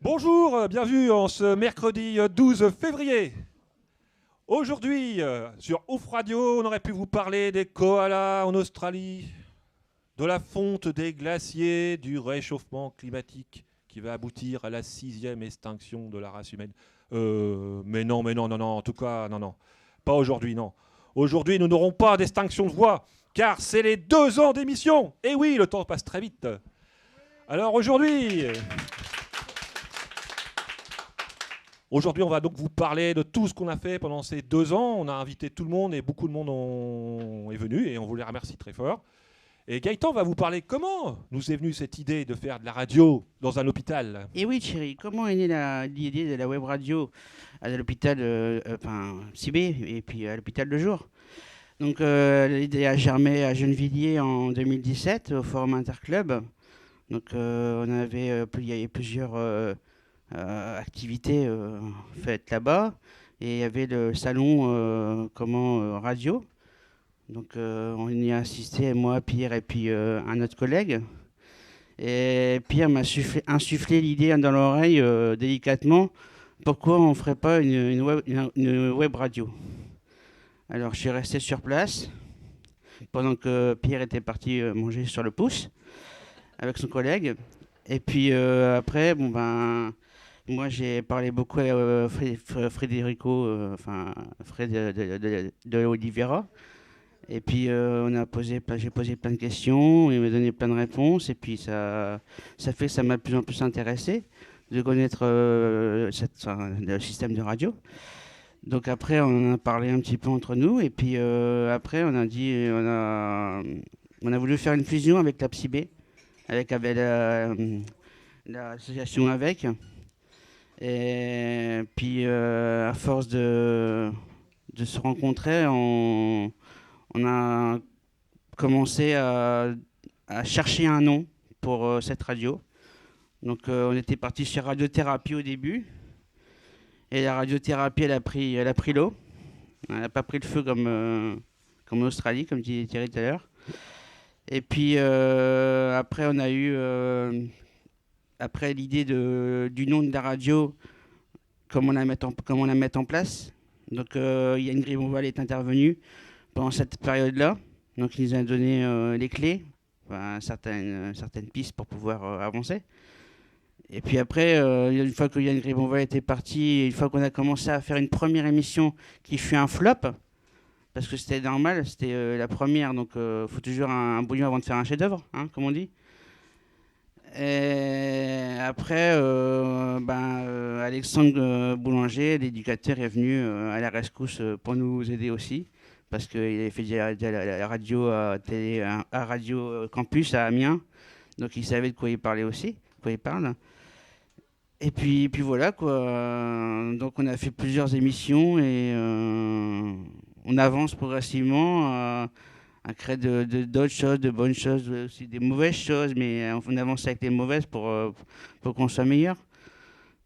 Bonjour, bienvenue en ce mercredi 12 février. Aujourd'hui, sur Ouf Radio, on aurait pu vous parler des koalas en Australie, de la fonte des glaciers, du réchauffement climatique qui va aboutir à la 6e extinction de la race humaine. Mais non, non, en tout cas, non, pas aujourd'hui, non. Aujourd'hui, nous n'aurons pas d'extinction de voix, car c'est les 2 ans d'émission. Et oui, le temps passe très vite. Alors aujourd'hui, on va donc vous parler de tout ce qu'on a fait pendant ces 2 ans. On a invité tout le monde et beaucoup de monde est venu et on vous les remercie très fort. Et Gaëtan va vous parler comment nous est venue cette idée de faire de la radio dans un hôpital. Et oui, chérie, comment est née l'idée de la web radio à l'hôpital, Cibé, et puis à l'hôpital de jour? Donc, l'idée a germé à Gennevilliers en 2017 au Forum Interclub. Donc, il y avait plusieurs activités faites là-bas. Et il y avait le salon radio. Donc, on y a assisté, moi, Pierre et puis un autre collègue. Et Pierre m'a insufflé l'idée dans l'oreille délicatement, pourquoi on ne ferait pas une web radio. Alors je suis resté sur place pendant que Pierre était parti manger sur le pouce avec son collègue. Et puis après, moi j'ai parlé beaucoup à Frédérico, Fred de Oliveira. Et puis j'ai posé plein de questions, il m'a donné plein de réponses, et puis ça fait que ça m'a de plus en plus intéressé de connaître le système de radio. Donc après, on en a parlé un petit peu entre nous, et puis après, on a voulu faire une fusion avec la PSIB, avec l'association avec. Et puis à force de se rencontrer, on a commencé à chercher un nom pour cette radio. Donc on était parti sur radiothérapie au début. Et la radiothérapie, elle a pris l'eau. Elle n'a pas pris le feu comme en Australie, comme disait Thierry tout à l'heure. Et puis après, on a eu, après l'idée du nom de la radio, comment la mettre en place. Donc Yann Grimonval est intervenu pendant cette période-là. Donc il nous a donné les clés, certaines pistes pour pouvoir avancer. Et puis après, une fois que Yann Grimonval était parti, une fois qu'on a commencé à faire une première émission qui fut un flop, parce que c'était normal, c'était la première, donc il faut toujours un bouillon avant de faire un chef-d'œuvre, hein, comme on dit. Et après, Alexandre Boulanger, l'éducateur, est venu à la rescousse pour nous aider aussi, parce qu'il avait fait de la radio à Radio Campus à Amiens, donc il savait de quoi il parlait aussi, de quoi il parle. Et puis voilà quoi. Donc on a fait plusieurs émissions et on avance progressivement à créer d'autres choses, de bonnes choses, aussi des mauvaises choses, mais on avance avec les mauvaises pour qu'on soit meilleur.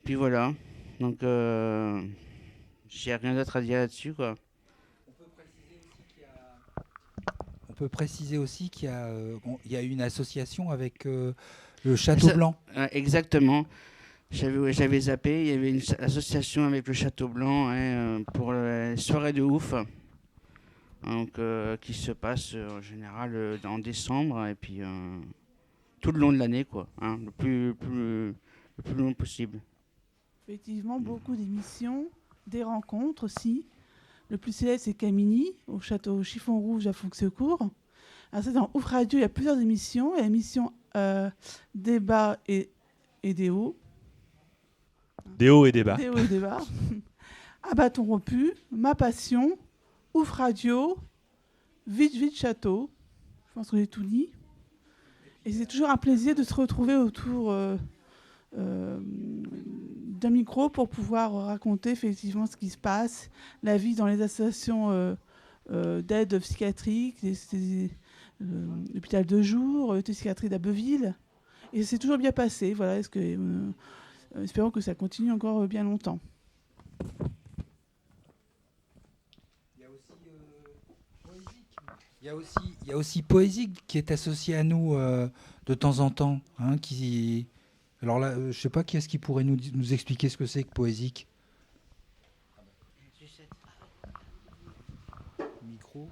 Puis voilà. Donc j'ai rien d'autre à dire là-dessus quoi. On peut préciser aussi il y a une association avec le Château Blanc. Exactement. J'avais zappé, il y avait une association avec le Château Blanc pour les soirées de ouf, donc, qui se passe en général en décembre et puis tout le long de l'année, quoi, hein, le plus long possible. Effectivement, beaucoup d'émissions, des rencontres aussi. Le plus célèbre, c'est Camini, au château Chiffon Rouge à Fonxecourt. Alors, c'est dans Ouf Radio, il y a plusieurs émissions. Il y a l'émission Débat et Déo. Des hauts et des bas. Déo et Débat. À bâton rompu, Ma Passion, Ouf Radio, Vite Château. Je pense que j'ai tout dit. Et c'est toujours un plaisir de se retrouver autour d'un micro pour pouvoir raconter effectivement ce qui se passe, la vie dans les associations d'aide psychiatrique, l'hôpital de jour, la psychiatrie d'Abbeville. Et c'est toujours bien passé. Voilà, espérons que ça continue encore bien longtemps. Il y a aussi Poésique qui est associé à nous de temps en temps, hein, Alors là, je sais pas qui est-ce qui pourrait nous expliquer ce que c'est que Poésique. Micro.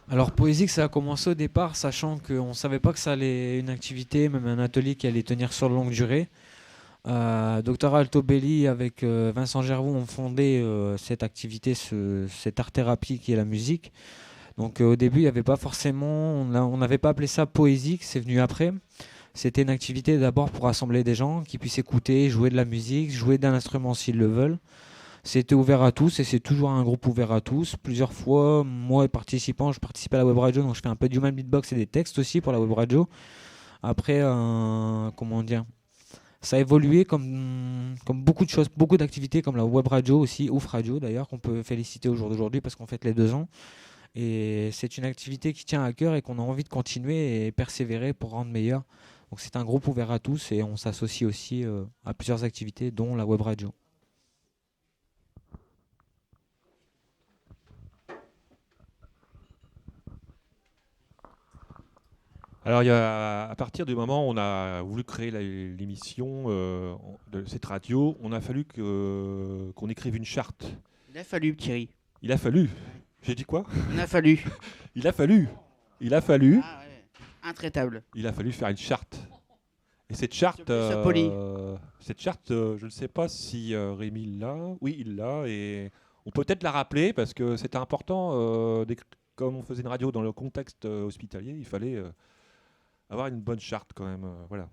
Alors Poésique, ça a commencé au départ, sachant qu'on ne savait pas que ça allait une activité, même un atelier qui allait tenir sur longue durée. Dr Altobelli avec Vincent Gervaux ont fondé cette activité, cette art-thérapie qui est la musique. Donc au début, il n'y avait pas forcément, on n'avait pas appelé ça Poésique, c'est venu après. C'était une activité d'abord pour rassembler des gens qui puissent écouter, jouer de la musique, jouer d'un instrument s'ils le veulent. C'était ouvert à tous et c'est toujours un groupe ouvert à tous. Plusieurs fois, moi participant, je participe à la web radio, donc je fais un peu de human beatbox et des textes aussi pour la web radio. Après, comment dire, ça a évolué comme beaucoup de choses, beaucoup d'activités comme la web radio aussi, Ouf Radio d'ailleurs, qu'on peut féliciter au jour d'aujourd'hui parce qu'on fête les 2 ans. Et c'est une activité qui tient à cœur et qu'on a envie de continuer et persévérer pour rendre meilleur. Donc c'est un groupe ouvert à tous et on s'associe aussi à plusieurs activités, dont la web radio. Alors, à partir du moment où on a voulu créer l'émission de cette radio, on a fallu qu'on écrive une charte. Il a fallu, Thierry. Il a fallu. J'ai dit quoi? Il a fallu. Il a fallu. Il a fallu. Ah ouais. Intraitable. Il a fallu faire une charte. Et cette charte, je ne sais pas si Rémi l'a. Oui, il l'a. Et on peut peut-être la rappeler parce que c'était important. Comme on faisait une radio dans le contexte hospitalier, il fallait avoir une bonne charte quand même. Voilà.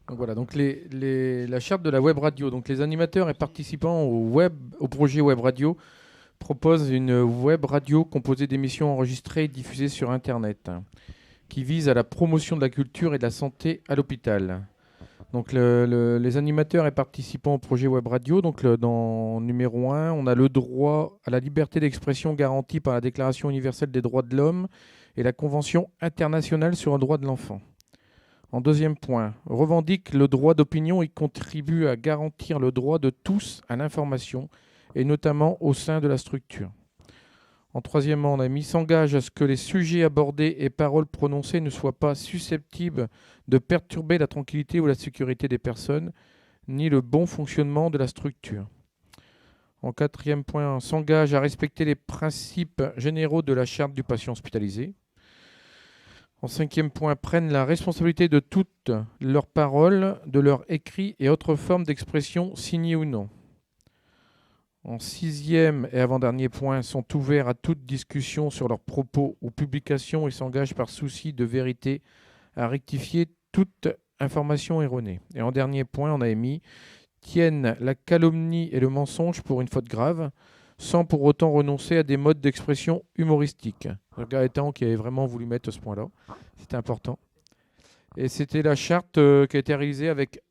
Donc voilà, donc la charte de la web radio. Donc les animateurs et participants au projet web radio proposent une web radio composée d'émissions enregistrées et diffusées sur Internet, qui vise à la promotion de la culture et de la santé à l'hôpital. Donc les animateurs et participants au projet web radio, donc dans numéro 1, on a le droit à la liberté d'expression garantie par la Déclaration universelle des droits de l'homme et la Convention internationale sur le droit de l'enfant. En deuxième point, revendique le droit d'opinion et contribue à garantir le droit de tous à l'information, et notamment au sein de la structure. En troisièmement, on a mis s'engage à ce que les sujets abordés et paroles prononcées ne soient pas susceptibles de perturber la tranquillité ou la sécurité des personnes, ni le bon fonctionnement de la structure. En quatrième point, on s'engage à respecter les principes généraux de la charte du patient hospitalisé. En cinquième point, prennent la responsabilité de toutes leurs paroles, de leurs écrits et autres formes d'expression signées ou non. En sixième et avant-dernier point, sont ouverts à toute discussion sur leurs propos ou publications et s'engagent par souci de vérité à rectifier toute information erronée. Et en dernier point, on a émis tiennent la calomnie et le mensonge pour une faute grave, sans pour autant renoncer à des modes d'expression humoristiques. Gaëtan qui avait vraiment voulu mettre ce point-là, c'était important. Et c'était la charte qui a été réalisée avec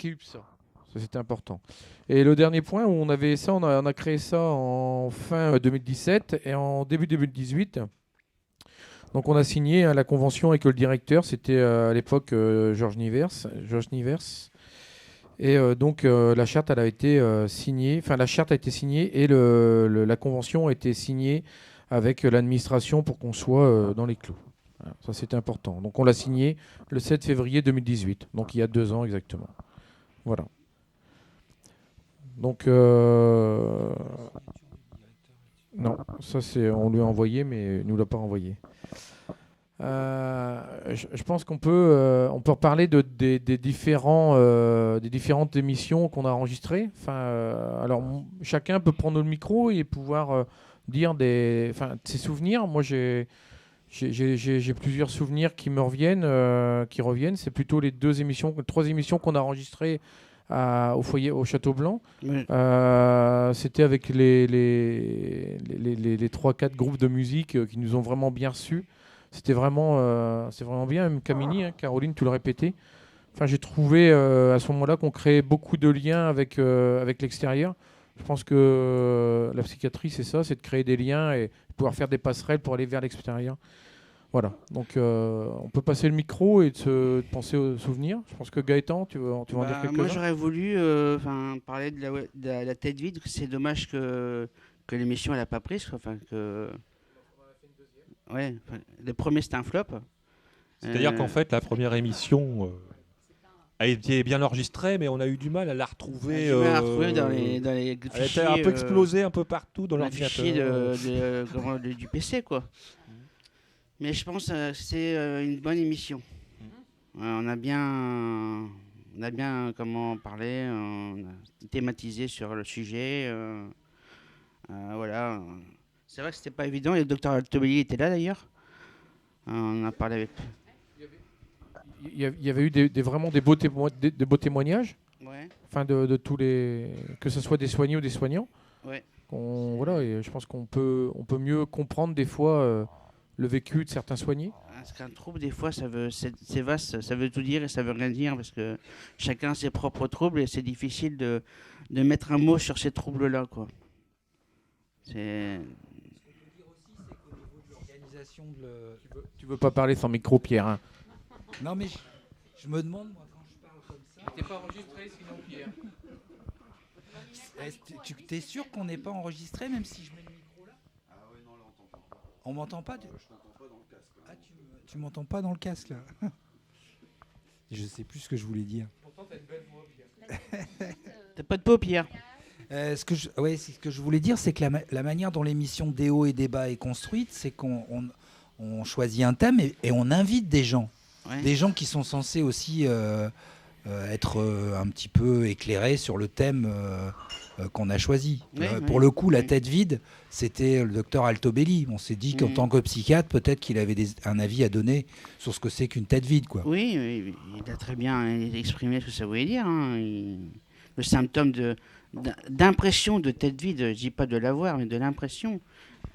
UPSA. Ça, c'était important. Et le dernier point où on avait ça, on a créé ça en fin 2017 et en début 2018. Donc on a signé la convention avec le directeur, c'était à l'époque Georges Nivers. Et donc la charte elle a été signée, enfin la charte a été signée et la convention a été signée avec l'administration pour qu'on soit dans les clous. Voilà, ça c'était important. Donc on l'a signé le 7 février 2018, donc il y a 2 ans exactement. Voilà. Donc non, ça c'est on lui a envoyé mais il nous l'a pas renvoyé. Je pense qu'on peut reparler des différentes émissions qu'on a enregistrées. Alors chacun peut prendre le micro et pouvoir dire ses souvenirs. Moi j'ai plusieurs souvenirs qui me reviennent. C'est plutôt les 3 émissions qu'on a enregistrées au foyer au Château Blanc. Oui. C'était avec les 3-4 groupes de musique qui nous ont vraiment bien reçus. C'est vraiment bien, même Camini, Caroline, tu le répétais. Enfin, j'ai trouvé à ce moment-là qu'on créait beaucoup de liens avec l'extérieur. Je pense que la psychiatrie, c'est ça, c'est de créer des liens et pouvoir faire des passerelles pour aller vers l'extérieur. Voilà, donc on peut passer le micro et de penser aux souvenirs. Je pense que Gaëtan, tu veux en dire quelque chose? Moi, j'aurais voulu parler de la tête vide. C'est dommage que l'émission elle n'a pas pris. Ouais, le premier c'était un flop. C'est-à-dire qu'en fait, la première émission a été bien enregistrée, mais on a eu du mal à la retrouver. On a retrouvé dans les Elle fichiers. était un peu explosée un peu partout dans dans les fichiers l'ordinateur. du PC, quoi. Mais je pense que c'est une bonne émission. On a bien comment parler, on a thématisé sur le sujet. Voilà. C'est vrai que c'était pas évident. Et le docteur Altobelli était là d'ailleurs. On a parlé avec. Il y avait eu vraiment des beaux témoignages, Ouais. enfin de tous les, que ce soit des soignés ou des soignants. Ouais. Voilà, et je pense qu'on peut mieux comprendre des fois le vécu de certains soignés. Parce qu'un trouble, des fois, c'est vaste, ça veut tout dire et ça veut rien dire, parce que chacun a ses propres troubles et c'est difficile de mettre un mot sur ces troubles-là, quoi. C'est... L'organisation de Tu veux pas parler sans micro, Pierre, hein. Non, mais je me demande, moi, quand je parle comme ça. T'es pas enregistré sinon, Pierre. Tu es sûr qu'on n'est pas enregistré, même si je mets le micro là? Ah oui, non, là, on t'entend pas. On m'entend pas? Je t'entends pas dans le casque. Ah, tu m'entends pas dans le casque, là? Je sais plus ce que je voulais dire. Pourtant, t'as une belle voix, Pierre. T'as pas de paupières. Ce que je voulais dire, c'est que la manière dont l'émission Déo et Débat est construite, c'est qu'on choisit un thème et on invite des gens. Ouais. Des gens qui sont censés aussi être un petit peu éclairés sur le thème qu'on a choisi. Oui, pour le coup, la tête vide, c'était le docteur Altobelli. On s'est dit qu'en tant que psychiatre, peut-être qu'il avait un avis à donner sur ce que c'est qu'une tête vide, quoi. Oui, il a très bien exprimé ce que ça voulait dire, hein. Le symptôme d'impression de tête vide, je dis pas de l'avoir, mais de l'impression,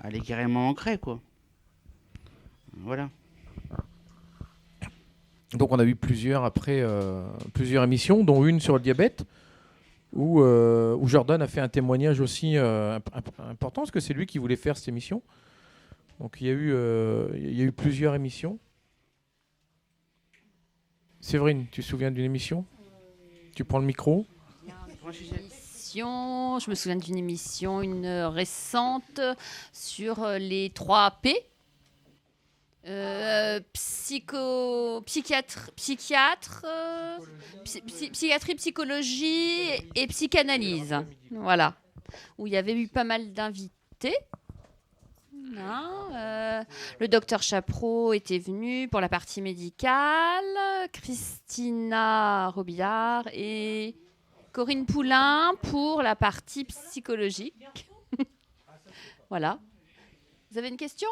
elle est carrément ancrée, quoi. Voilà. Donc on a eu plusieurs émissions, dont une sur le diabète, où Jordan a fait un témoignage aussi important, parce que c'est lui qui voulait faire cette émission. Donc il y a eu plusieurs émissions. Séverine, tu te souviens d'une émission? Tu prends le micro. Je me souviens d'une émission, une récente, sur les 3 P. Psychiatrie, psychologie et psychanalyse. Voilà. Où il y avait eu pas mal d'invités. Le docteur Chapreau était venu pour la partie médicale, Christina Robillard et Corinne Poulain pour la partie psychologique. Voilà. Vous avez une question?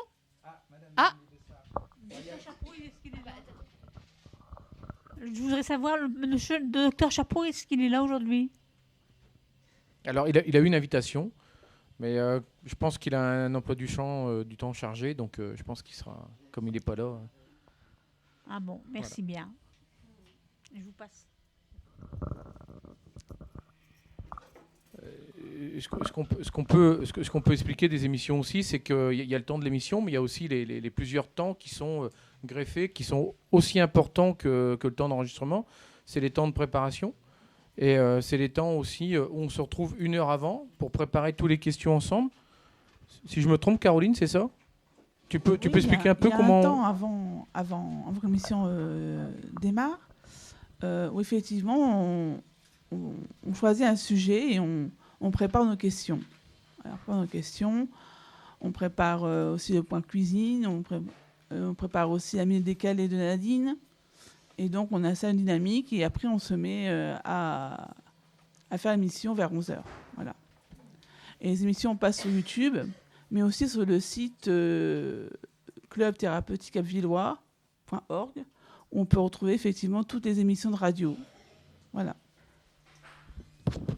Ah. Je voudrais savoir, le docteur Chapeau, est-ce qu'il est là aujourd'hui? Alors, il a eu une invitation, mais je pense qu'il a un emploi du temps chargé, donc je pense qu'il sera, comme il n'est pas là. Ah bon, merci bien. Je vous passe. Ce qu'on peut expliquer des émissions aussi, c'est qu'il y a le temps de l'émission, mais il y a aussi les plusieurs temps qui sont greffés, qui sont aussi importants que le temps d'enregistrement. C'est les temps de préparation. Et c'est les temps aussi où on se retrouve 1 heure avant pour préparer toutes les questions ensemble. Si je me trompe, Caroline, c'est ça? Tu peux expliquer un peu comment... Il y a un temps avant que l'émission démarre, où effectivement on choisit un sujet et on prépare nos questions. Alors, on prépare aussi le point cuisine, on prépare aussi la minute décalée de Nadine. Et donc, on a ça une dynamique et après, on se met à faire l'émission vers 11h. Voilà. Et les émissions passent sur YouTube, mais aussi sur le site clubthérapeutique-avillois.org, où on peut retrouver effectivement toutes les émissions de radio. Voilà.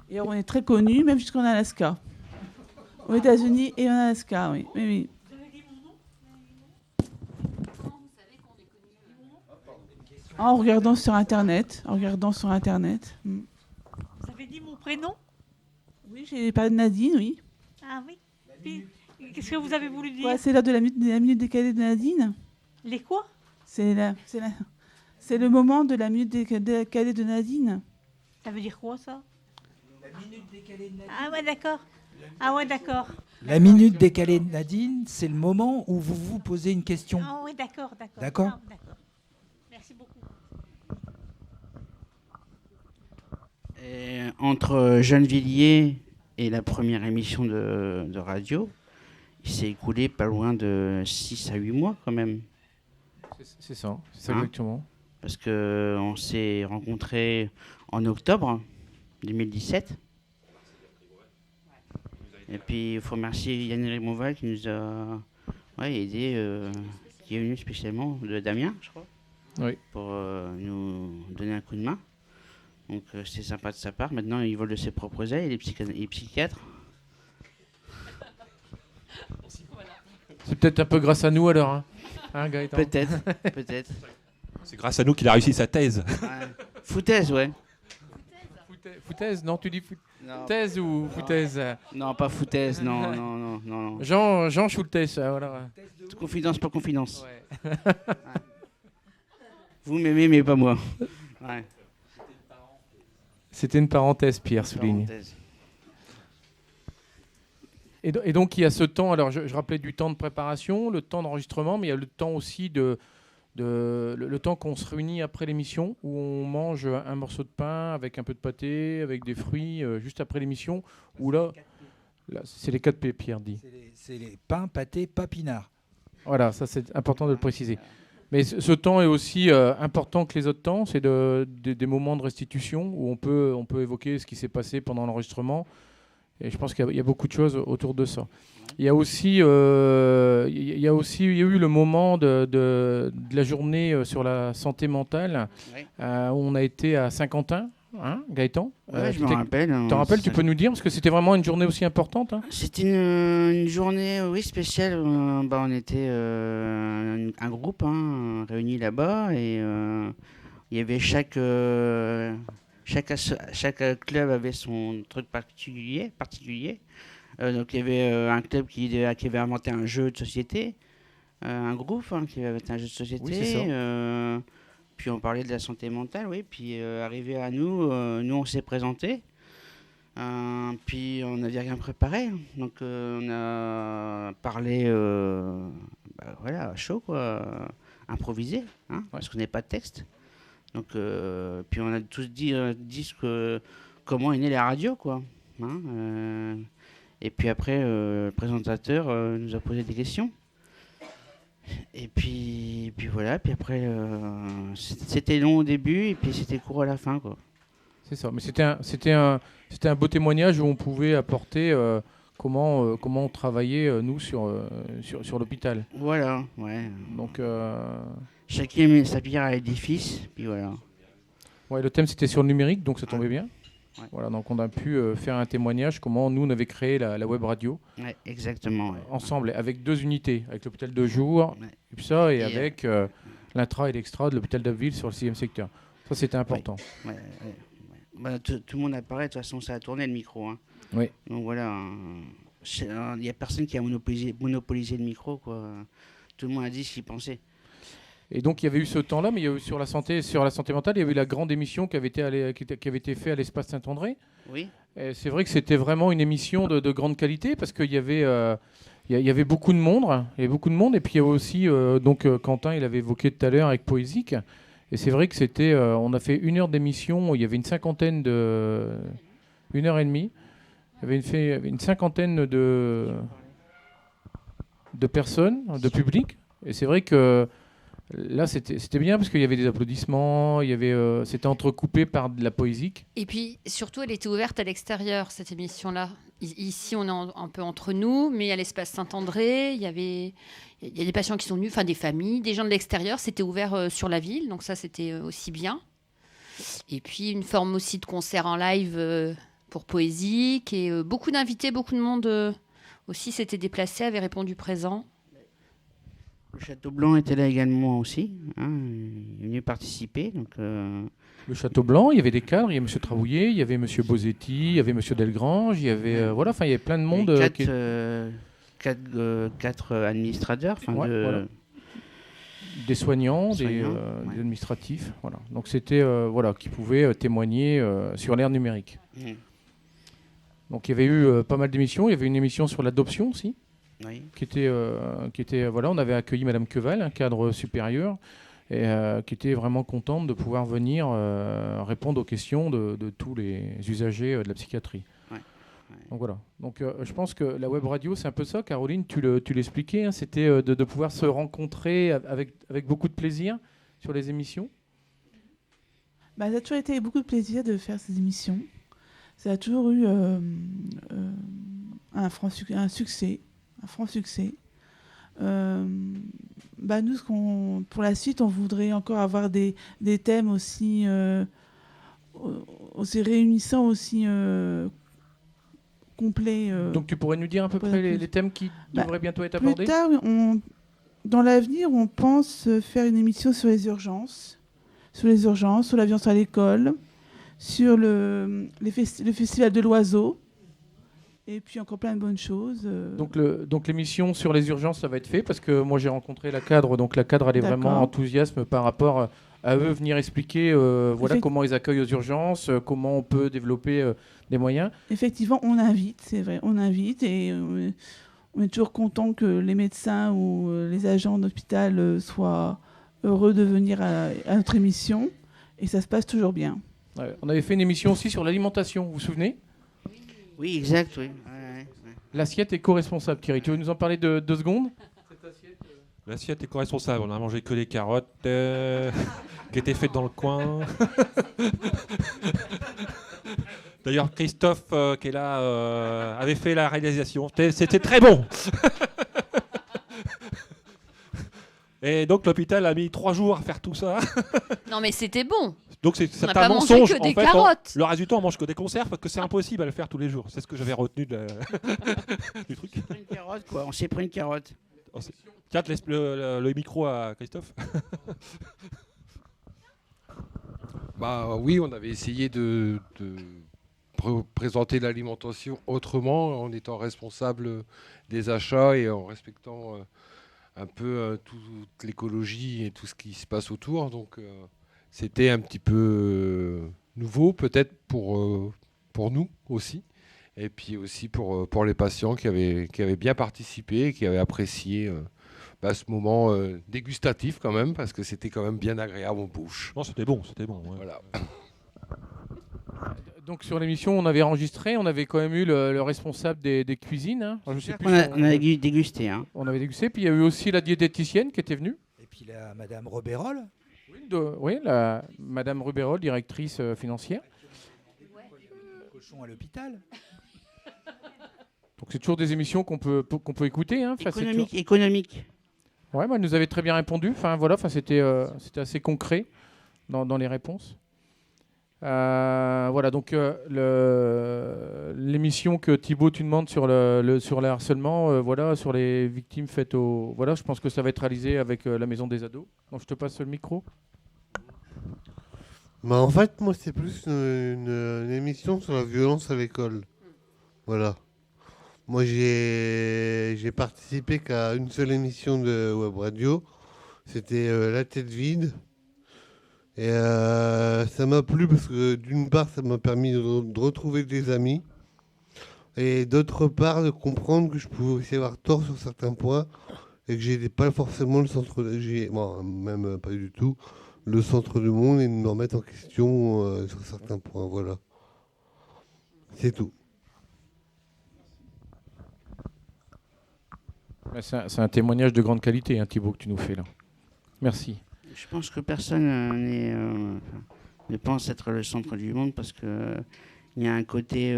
Et on est très connus, même jusqu'en Alaska. Aux États-Unis et en Alaska, oui. Oui. En regardant sur Internet. Vous avez dit mon prénom? Oui, j'ai parlé de Nadine, oui. Ah oui. Qu'est-ce que vous avez voulu dire? Ouais, c'est l'heure de la minute décalée de Nadine. Les quoi? C'est le moment de la minute décalée de Nadine. Ça veut dire quoi, ça? La minute décalée de Nadine. Ah ouais, d'accord. Ah ouais, d'accord. La minute décalée, Nadine, c'est le moment où vous vous posez une question. Ah oui, d'accord. D'accord. Ah, d'accord. Merci beaucoup. Et entre Gennevilliers et la première émission de radio, il s'est écoulé pas loin de 6 à 8 mois quand même. C'est ça Hein exactement. Parce qu'on s'est rencontrés en octobre 2017. Et puis il faut remercier Yann Rimoval qui nous a aidé, qui est venu spécialement de Damien, je crois, Oui. pour nous donner un coup de main. Donc c'est sympa de sa part. Maintenant il vole de ses propres ailes, il est psychiatre. C'est peut-être un peu grâce à nous alors, hein Gaëtan? Peut-être. C'est grâce à nous qu'il a réussi sa thèse. Ouais. Foutaise, ouais. Foutaise? Non, tu dis Non, thèse ou foutaise? non, pas foutaise, non. Jean Schultes, voilà. Confidence, pas confidence. Ouais. Vous m'aimez, mais pas moi. Ouais. C'était une parenthèse, Pierre souligne. Parenthèse. Et donc il y a ce temps, alors je rappelais du temps de préparation, le temps d'enregistrement, mais il y a le temps aussi le temps qu'on se réunit après l'émission, où on mange un morceau de pain avec un peu de pâté, avec des fruits, juste après l'émission, où là c'est les 4 P, Pierre dit. C'est les pains, pâtés, papinards. Voilà, ça c'est important de le préciser. Mais ce temps est aussi important que les autres temps, c'est des moments de restitution où on peut évoquer ce qui s'est passé pendant l'enregistrement. Et je pense qu'il y a beaucoup de choses autour de ça. Il y a eu le moment de la journée sur la santé mentale, Ouais. où on a été à Saint-Quentin, hein, Gaëtan. Ouais, je me rappelle. Tu te rappelles, tu peux nous dire, parce que c'était vraiment une journée aussi importante, hein. C'était une journée spéciale. On était un groupe réuni là-bas et il y avait chaque club avait son truc particulier. Donc il y avait un club qui avait inventé un jeu de société, un groupe qui avait inventé un jeu de société. Oui, c'est ça. Puis on parlait de la santé mentale, oui. Puis arrivé à nous, on s'est présenté. Puis on n'avait rien préparé, donc on a parlé, à chaud, quoi, improvisé, parce qu'on n'avait pas de texte. Donc, puis on a tous dit comment est née la radio, quoi. Et puis après, le présentateur nous a posé des questions. Et puis voilà, puis après, c'était long au début et puis c'était court à la fin, quoi. C'est ça, mais c'était un beau témoignage où on pouvait apporter comment on travaillait, nous, sur l'hôpital. Voilà, ouais. Donc, chacun met sa pierre à l'édifice, puis voilà. ouais, le thème, c'était sur le numérique, donc ça tombait bien. Ouais. Voilà, donc on a pu faire un témoignage, comment nous, on avait créé la web radio. Ouais, exactement. Ouais. Ensemble, avec 2 unités, avec l'hôpital de jour, Ouais. UPSA, et avec l'intra et l'extra de l'hôpital d'Abbeville sur le 6e secteur. Ça, c'était important. Ouais. Tout le monde apparaît, de toute façon, ça a tourné le micro. Oui. Donc voilà, il n'y a personne qui a monopolisé le micro, quoi. Tout le monde a dit ce qu'il pensait. Et donc il y avait eu ce temps-là, mais il y a eu sur la santé mentale, il y avait eu la grande émission qui avait été faite à l'espace Saint-André. Oui. Et c'est vrai que c'était vraiment une émission de grande qualité parce qu'il y avait beaucoup de monde, et puis il y avait aussi Quentin, il avait évoqué tout à l'heure avec Poésique. Et c'est vrai que c'était, on a fait 1 heure d'émission, il y avait une cinquantaine 1h30, il y avait une cinquantaine de personnes, de public. Et c'est vrai que là, c'était bien parce qu'il y avait des applaudissements, c'était entrecoupé par de la poésique. Et puis, surtout, elle était ouverte à l'extérieur, cette émission-là. Ici, on est un peu entre nous, mais à l'espace Saint-André, il y a des patients qui sont venus, enfin des familles, des gens de l'extérieur. C'était ouvert sur la ville, donc ça, c'était aussi bien. Et puis, une forme aussi de concert en live pour Poésique. Et beaucoup d'invités, beaucoup de monde aussi s'était déplacé, avait répondu présent. Le Château Blanc était là également aussi. Il est venu participer. Donc, Le Château Blanc, il y avait des cadres, il y avait M. Travouillet, il y avait M. Bosetti, il y avait M. Delgrange, il y avait il y avait plein de monde. 4 administrateurs. Voilà. Des soignants, des administratifs. Voilà. Donc c'était qui pouvaient témoigner sur l'ère numérique. Donc il y avait eu pas mal d'émissions. Il y avait une émission sur l'adoption aussi, Oui. qui était voilà, on avait accueilli Madame Queval, un cadre supérieur, et qui était vraiment contente de pouvoir venir répondre aux questions de tous les usagers de la psychiatrie. Ouais. Donc voilà. Donc je pense que la web radio, c'est un peu ça, Caroline, tu l'expliquais, hein, c'était de pouvoir se rencontrer avec beaucoup de plaisir sur les émissions. Ça a toujours été beaucoup de plaisir de faire ces émissions. Ça a toujours eu un franc succès. Nous, pour la suite, on voudrait encore avoir des thèmes aussi réunissants, aussi complets. Donc tu pourrais nous dire à peu près les thèmes qui devraient bientôt être abordés ? Plus tard, dans l'avenir, on pense faire une émission sur les urgences, sur la violence à l'école, sur le festival de l'oiseau, et puis encore plein de bonnes choses. Donc l'émission sur les urgences, ça va être fait, parce que moi j'ai rencontré la cadre, donc la cadre elle est vraiment enthousiaste par rapport à eux venir expliquer comment ils accueillent aux urgences, comment on peut développer des moyens. Effectivement, on invite, c'est vrai, et on est toujours content que les médecins ou les agents d'hôpital soient heureux de venir à notre émission, et ça se passe toujours bien. Ouais, on avait fait une émission aussi sur l'alimentation, vous vous souvenez ? Oui, exact, oui. L'assiette éco-responsable, Thierry, tu veux nous en parler de 2 secondes ? L'assiette éco-responsable, on a mangé que des carottes qui étaient faites dans le coin. D'ailleurs, Christophe, qui est là, avait fait la réalisation. C'était très bon. Et donc, l'hôpital a mis 3 jours à faire tout ça. Non, mais c'était bon. Donc, c'est On n'a un pas mangé mensonge. que des En fait, carottes. le résultat, on mange que des conserves parce que c'est impossible à le faire tous les jours. C'est ce que j'avais retenu du truc. On s'est pris une carotte, quoi. On s'est pris une carotte. Tiens, laisse le micro à Christophe. Oui, on avait essayé de présenter l'alimentation autrement, en étant responsable des achats et en respectant un peu toute l'écologie et tout ce qui se passe autour. Donc c'était un petit peu nouveau, peut-être pour nous aussi. Et puis aussi pour les patients qui avaient bien participé et qui avaient apprécié ce moment dégustatif quand même, parce que c'était quand même bien agréable en bouche. Non, c'était bon. Ouais. Voilà. Donc sur l'émission, on avait enregistré, on avait quand même eu le responsable des cuisines. Hein. Alors, je sais plus, on avait dégusté. Hein. On avait dégusté, puis il y a eu aussi la diététicienne qui était venue. Et puis la Madame Robérol. Oui, la Madame Rubérol, directrice financière. Cochon à l'hôpital. Donc c'est toujours des émissions qu'on peut écouter. Hein. Économique. Ouais, elle nous avait très bien répondu. C'était assez concret dans les réponses. Voilà, donc l'émission que Thibaut tu demandes sur le harcèlement, sur les victimes faites au... Voilà, je pense que ça va être réalisé avec la Maison des Ados. Donc je te passe le micro. En fait, moi, c'est plus une émission sur la violence à l'école. Voilà. Moi, j'ai participé qu'à une seule émission de web radio. C'était La Tête Vide. Et ça m'a plu parce que d'une part, ça m'a permis de retrouver des amis. Et d'autre part, de comprendre que je pouvais aussi avoir tort sur certains points. Et que j'étais pas forcément le centre... même pas du tout le centre du monde, et de me remettre en question sur certains points. Voilà. C'est tout. C'est un témoignage de grande qualité, hein, Thibaut, que tu nous fais là. Merci. Je pense que personne ne pense être le centre du monde, parce qu'il y a un côté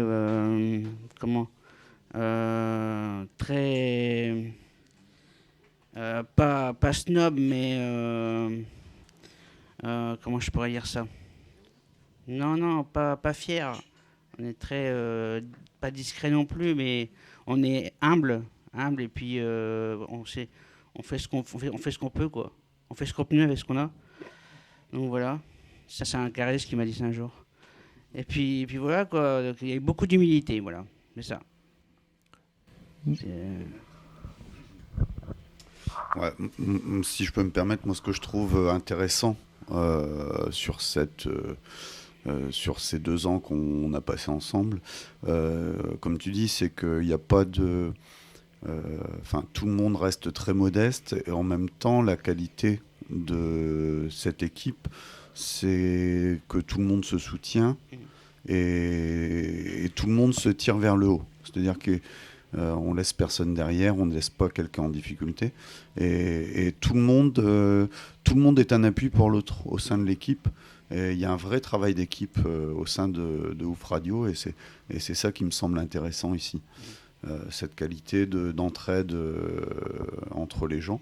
très pas snob, mais comment je pourrais dire ça? Non, pas fier. On est très pas discret non plus, mais on est humble, et puis on fait ce qu'on peut, quoi. On fait ce qu'on peut avec ce qu'on a. Donc voilà. Ça, c'est un carré qui m'a dit ça un jour. Et puis voilà, quoi. Donc, il y a eu beaucoup d'humilité, voilà. C'est ça. Ouais, si je peux me permettre, moi, ce que je trouve intéressant sur cette sur ces 2 ans qu'on a passé ensemble. Comme tu dis, c'est qu'il n'y a pas de... tout le monde reste très modeste et en même temps, la qualité de cette équipe, c'est que tout le monde se soutient et tout le monde se tire vers le haut. C'est-à-dire qu'on laisse personne derrière, on ne laisse pas quelqu'un en difficulté et tout le monde est un appui pour l'autre au sein de l'équipe. Et il y a un vrai travail d'équipe au sein de Ouf Radio et c'est ça qui me semble intéressant ici. Cette qualité d'entraide entre les gens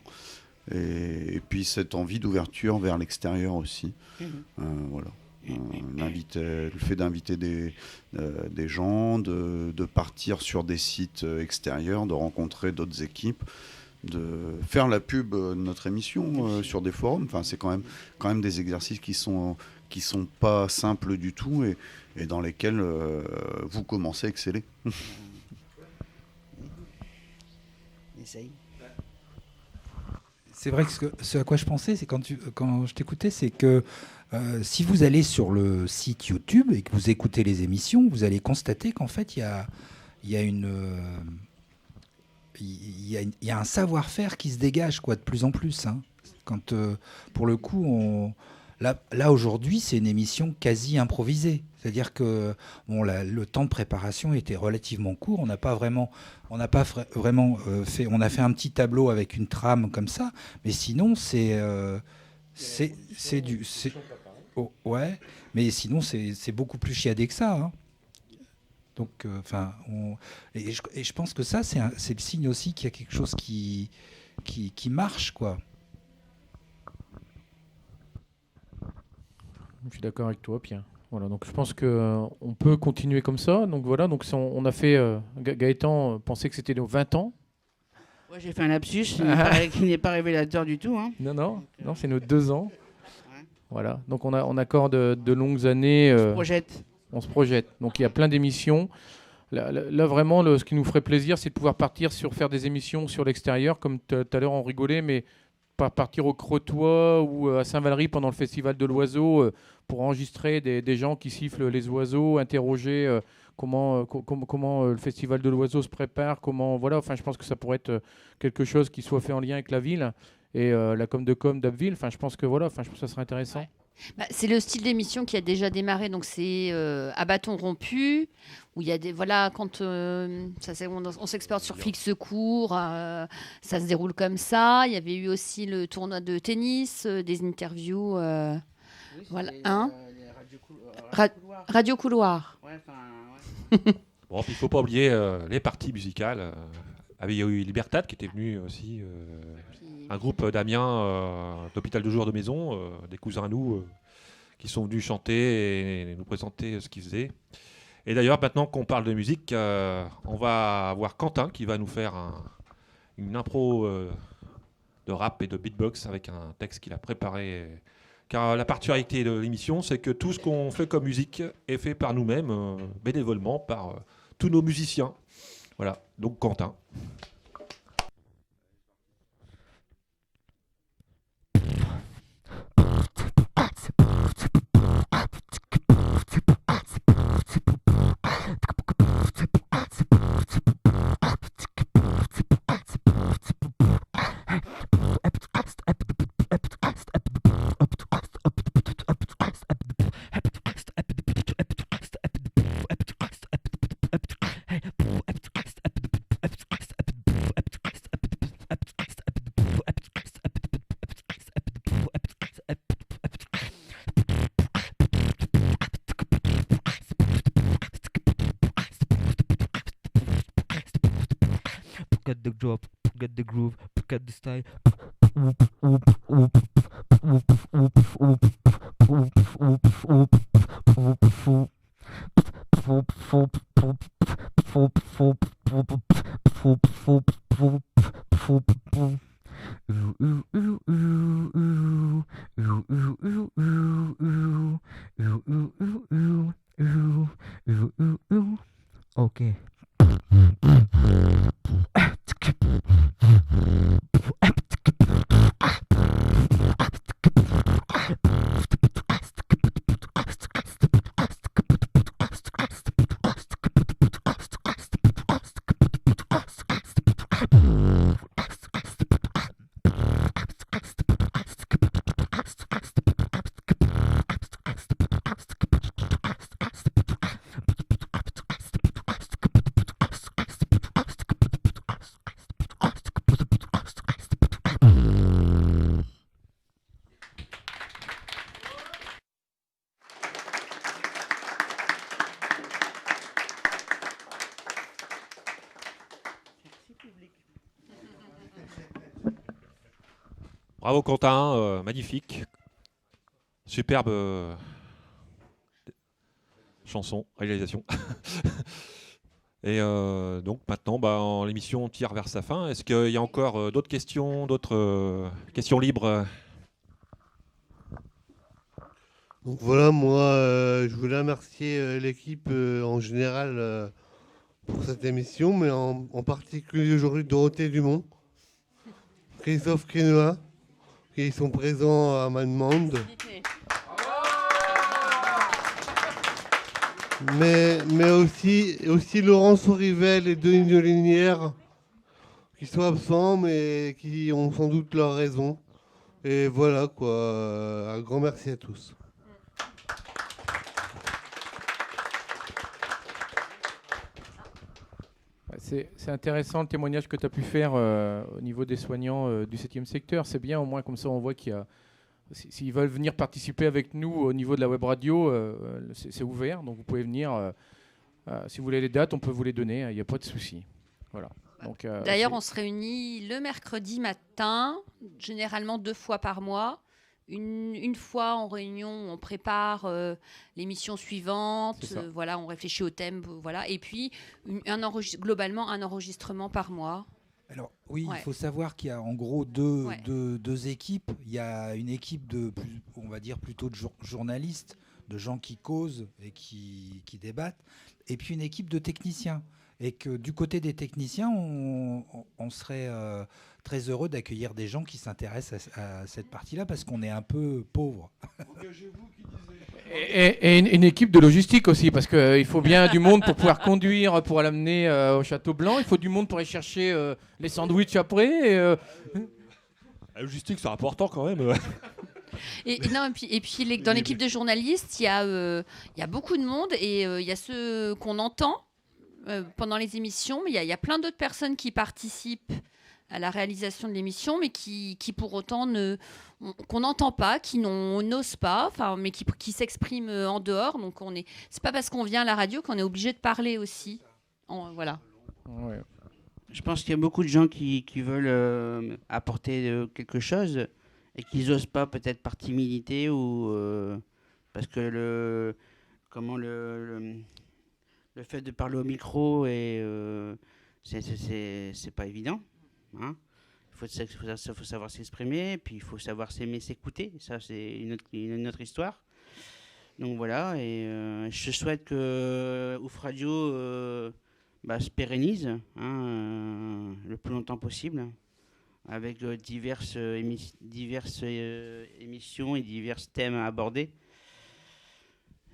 et puis cette envie d'ouverture vers l'extérieur aussi. Voilà. Le fait d'inviter des gens, de partir sur des sites extérieurs, de rencontrer d'autres équipes, de faire la pub de notre émission sur des forums. Enfin, c'est quand même des exercices qui sont pas simples du tout et dans lesquels vous commencez à exceller. Essaye. C'est vrai que ce à quoi je pensais, c'est quand je t'écoutais, c'est que si vous allez sur le site YouTube et que vous écoutez les émissions, vous allez constater qu'en fait, il y a un savoir-faire qui se dégage de plus en plus. Hein. Quand, pour le coup, là aujourd'hui, c'est une émission quasi improvisée. C'est-à-dire que le temps de préparation était relativement court. On n'a pas vraiment fait. On a fait un petit tableau avec une trame comme ça, mais sinon ouais. Mais sinon c'est beaucoup plus chiadé que ça. Hein. Donc et je pense que ça c'est le signe aussi qu'il y a quelque chose qui marche quoi. Je suis d'accord avec toi, Pierre. Voilà, donc je pense qu'on peut continuer comme ça. Donc voilà, donc on a fait. Gaëtan pensait que c'était nos 20 ans. Ouais, j'ai fait un lapsus qui n'est pas révélateur du tout. Hein. Non, c'est nos 2 ans. Ouais. Voilà, donc on accorde de longues années. On se projette. Donc il y a plein d'émissions. Là vraiment, ce qui nous ferait plaisir, c'est de pouvoir partir faire des émissions sur l'extérieur, comme tout à l'heure on rigolait, mais partir au Crotoy ou à Saint-Valery pendant le festival de l'oiseau pour enregistrer des gens qui sifflent les oiseaux, interroger comment le festival de l'oiseau se prépare, je pense que ça pourrait être quelque chose qui soit fait en lien avec la ville et la com d'Abbeville. Je pense que je pense que ça serait intéressant. Ouais. C'est le style d'émission qui a déjà démarré, donc c'est à bâton rompu, où il y a des quand on s'exporte sur Flix Secours, ça se déroule comme ça. Il y avait eu aussi le tournoi de tennis, des interviews, Radio Couloir. Bon, il faut pas oublier les parties musicales. Il y a eu Libertad qui était venu aussi. Un groupe d'Amiens, d'hôpital de jour de maison, des cousins à nous, qui sont venus chanter et nous présenter ce qu'ils faisaient. Et d'ailleurs, maintenant qu'on parle de musique, on va avoir Quentin qui va nous faire une impro de rap et de beatbox avec un texte qu'il a préparé. Car la particularité de l'émission, c'est que tout ce qu'on fait comme musique est fait par nous-mêmes, bénévolement, par tous nos musiciens. Voilà, donc Quentin. Get the drop, get the groove, get the style. Okay. Bravo Quentin, magnifique. Superbe chanson, réalisation. Et donc maintenant, l'émission tire vers sa fin. Est-ce qu'il y a encore d'autres questions libres? Donc voilà, moi, je voulais remercier l'équipe en général pour cette émission, mais en particulier aujourd'hui Dorothée Dumont, Christophe Quénois, qui sont présents à ma demande. Mais aussi Laurence Aurivel et Denis Delinière, qui sont absents, mais qui ont sans doute leurs raisons. Et voilà, quoi. Un grand merci à tous. C'est intéressant le témoignage que tu as pu faire au niveau des soignants du 7e secteur. C'est bien, au moins comme ça on voit qu'il y a... S'ils veulent venir participer avec nous au niveau de la web radio, c'est ouvert. Donc vous pouvez venir. Si vous voulez les dates, on peut vous les donner. Il n'y a pas de souci. Voilà. D'ailleurs, on se réunit le mercredi matin, généralement 2 fois par mois. Une fois en réunion, on prépare l'émission suivante, voilà, on réfléchit au thème, voilà, et puis globalement un enregistrement par mois. Alors oui, il faut savoir qu'il y a en gros deux équipes. Il y a une équipe on va dire plutôt de journalistes, de gens qui causent et qui débattent, et puis une équipe de techniciens. Et que du côté des techniciens, on serait très heureux d'accueillir des gens qui s'intéressent à cette partie-là, parce qu'on est un peu pauvre. Et une équipe de logistique aussi, parce qu'il faut bien du monde pour pouvoir conduire, pour l'amener au Château Blanc. Il faut du monde pour aller chercher les sandwichs après. La logistique, c'est important quand même. Et puis dans l'équipe de journalistes, il y a beaucoup de monde, et il y a ceux qu'on entend pendant les émissions, mais il y a plein d'autres personnes qui participent à la réalisation de l'émission, mais qui pour autant qu'on n'entend pas, qui n'osent pas, mais qui s'expriment en dehors. Donc c'est pas parce qu'on vient à la radio qu'on est obligé de parler aussi. Voilà. Ouais. Je pense qu'il y a beaucoup de gens qui veulent apporter quelque chose et qui n'osent pas, peut-être par timidité ou parce que le fait de parler au micro c'est pas évident. Hein, il faut savoir s'exprimer, puis il faut savoir s'aimer, s'écouter. Ça, c'est une autre histoire. Donc voilà, et je souhaite que Ouf Radio se pérennise le plus longtemps possible, avec diverses émissions et divers thèmes à aborder.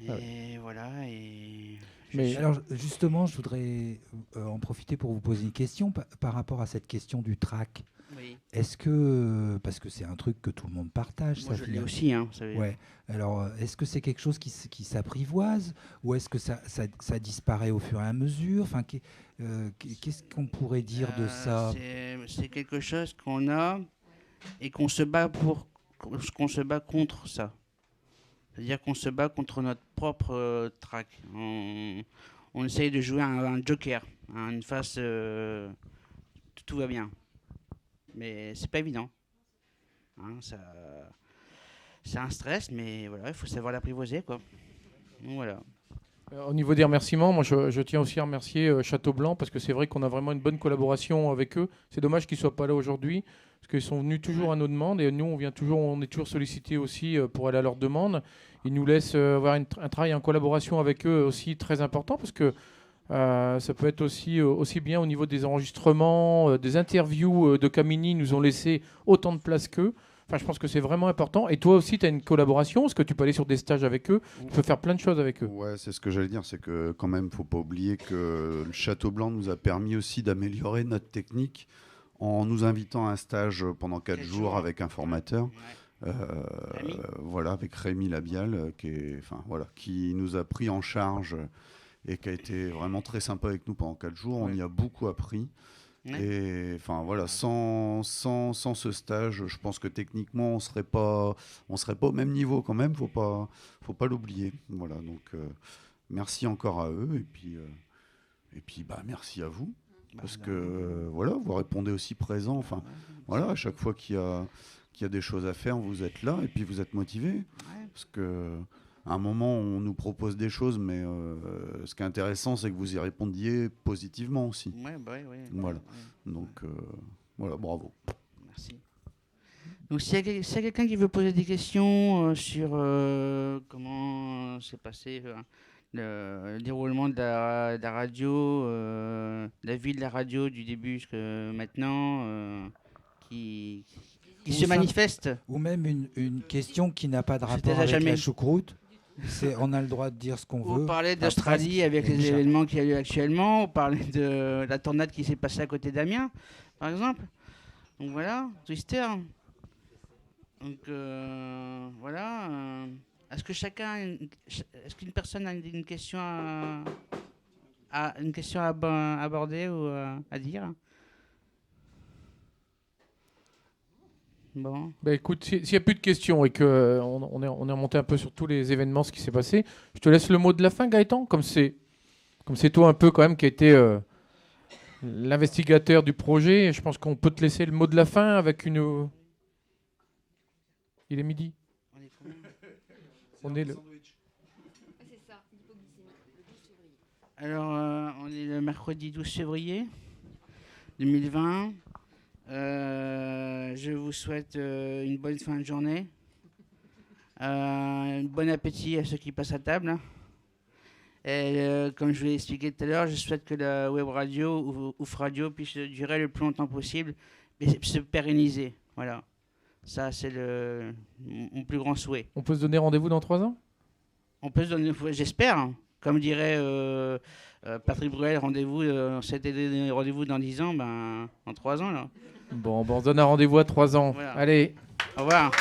Et voilà. Alors justement, je voudrais en profiter pour vous poser une question par rapport à cette question du track. Oui. Est-ce que, parce que c'est un truc que tout le monde partage, moi je l'ai aussi, ouais. Alors, est-ce que c'est quelque chose qui s'apprivoise, ou est-ce que ça disparaît au fur et à mesure? Enfin, qu'est-ce qu'on pourrait dire de ça? C'est quelque chose qu'on a et qu'on se bat contre ça. C'est-à-dire qu'on se bat contre notre propre track. On essaye de jouer un joker, une face, tout va bien. Mais c'est pas évident. C'est un stress, mais voilà, il faut savoir l'apprivoiser, quoi. Donc, voilà. Au niveau des remerciements, moi je tiens aussi à remercier Château Blanc, parce que c'est vrai qu'on a vraiment une bonne collaboration avec eux. C'est dommage qu'ils ne soient pas là aujourd'hui, parce qu'ils sont venus toujours à nos demandes, et nous on est toujours sollicités aussi pour aller à leurs demandes. Ils nous laissent avoir un travail en collaboration avec eux aussi très important, parce que ça peut être aussi bien au niveau des enregistrements, des interviews de Camini, ils nous ont laissé autant de place qu'eux. Enfin, je pense que c'est vraiment important. Et toi aussi, tu as une collaboration. Est-ce que tu peux aller sur des stages avec eux? Tu peux faire plein de choses avec eux. Ouais, c'est ce que j'allais dire. C'est que quand même, faut pas oublier que le Château Blanc nous a permis aussi d'améliorer notre technique en nous invitant à un stage pendant 4 jours avec un formateur. Voilà, avec Rémi Labial, qui nous a pris en charge et qui a été vraiment très sympa avec nous pendant 4 jours. On y a beaucoup appris. Et enfin voilà, sans ce stage, je pense que techniquement on serait pas au même niveau quand même. Faut pas l'oublier. Voilà, donc merci encore à eux, et puis merci à vous, parce que voilà, vous répondez aussi présent. Enfin voilà, à chaque fois qu'il y qu'il y a des choses à faire, vous êtes là et puis vous êtes motivé. Parce que à un moment, on nous propose des choses, mais ce qui est intéressant, c'est que vous y répondiez positivement aussi. Voilà. Donc, voilà, bravo. Merci. Donc, s'il y a quelqu'un qui veut poser des questions sur comment s'est passé le déroulement de la radio, la vie de la radio du début jusqu'à maintenant, qui se manifeste. Ou même une question qui n'a pas de C'était rapport avec jamais. la choucroute. On a le droit de dire ce qu'on veut. On parlait d'Australie avec les événements qu'il y a eu actuellement. On parlait de la tornade qui s'est passée à côté d'Amiens, par exemple. Donc voilà, Twister. Donc voilà. Est-ce qu'une personne a une question à aborder ou à dire? Bon. Bah écoute, s'il n'y a plus de questions et qu'on est remonté un peu sur tous les événements, ce qui s'est passé, je te laisse le mot de la fin, Gaëtan, comme c'est toi un peu quand même qui a été l'investigateur du projet. Je pense qu'on peut te laisser le mot de la fin avec une... Il est midi. On est le... Alors, on est le mercredi 12 février 2020. Je vous souhaite une bonne fin de journée. Un bon appétit à ceux qui passent à table. Et comme je vous l'ai expliqué tout à l'heure, je souhaite que la web radio ou Ouf Radio puisse durer le plus longtemps possible et se pérenniser. Voilà. Ça, c'est mon plus grand souhait. On peut se donner rendez-vous dans 3 ans? On peut se donner, j'espère. Comme dirait Patrick Bruel, rendez-vous dans 10 ans, dans 3 ans. Là. Bon, on se donne un rendez-vous à 3 ans. Voilà. Allez. Au revoir.